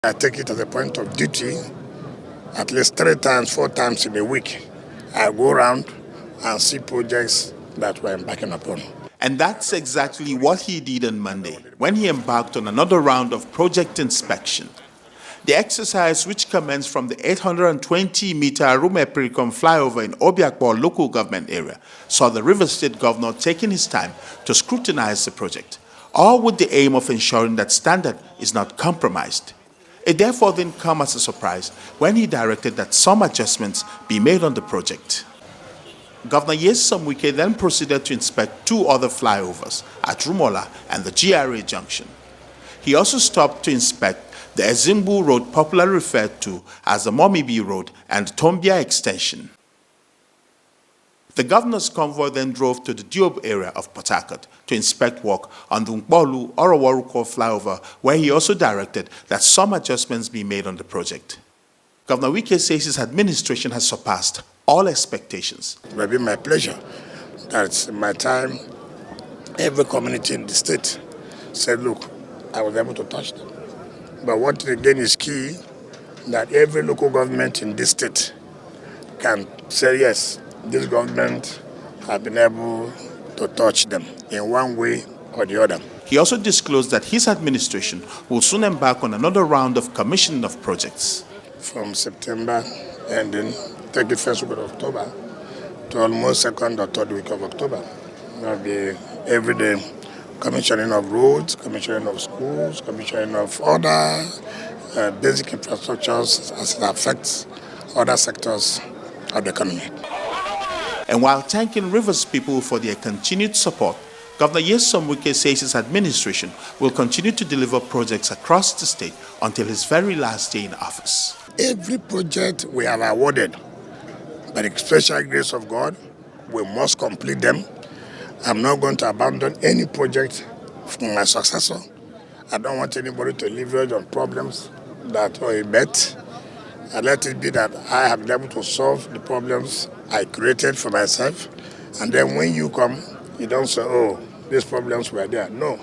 I take it as a point of duty at least 3 times, 4 times in a week. I go around and see projects that we're embarking upon. And that's exactly what he did on Monday, when he embarked on another round of project inspection. The exercise, which commenced from the 820-meter Arume-Pericom flyover in Obiakpor local government area, saw the Rivers State governor taking his time to scrutinize the project, all with the aim of ensuring that standard is not compromised. It therefore didn't come as a surprise when he directed that some adjustments be made on the project. Governor NYESOM Wike then proceeded to inspect 2 other flyovers at Rumola and the GRA junction. He also stopped to inspect the Ezimbu Road, popularly referred to as the Momibi Road, and Tombia Extension. The governor's convoy then drove to the Diob area of Port Harcourt to inspect work on the Nkbolu Orowaruko flyover, where he also directed that some adjustments be made on the project. Governor Wike says his administration has surpassed all expectations. It will be my pleasure that in my time, every community in the state said, look, I was able to touch them. But what again is key, that every local government in this state can say, yes, this government has been able to touch them in one way or the other. He also disclosed that his administration will soon embark on another round of commissioning of projects. From September ending, take the first week of October to almost second or third week of October. There will be every day commissioning of roads, commissioning of schools, commissioning of other basic infrastructures as it affects other sectors of the economy. And while thanking Rivers people for their continued support, Governor NYESOM Wike says his administration will continue to deliver projects across the state until his very last day in office. Every project we have awarded, by the special grace of God, we must complete them. I'm not going to abandon any project from my successor. I don't want anybody to leverage on problems that are met. And let it be that I have been able to solve the problems I created for myself. And then when you come, you don't say, oh, these problems were there. No.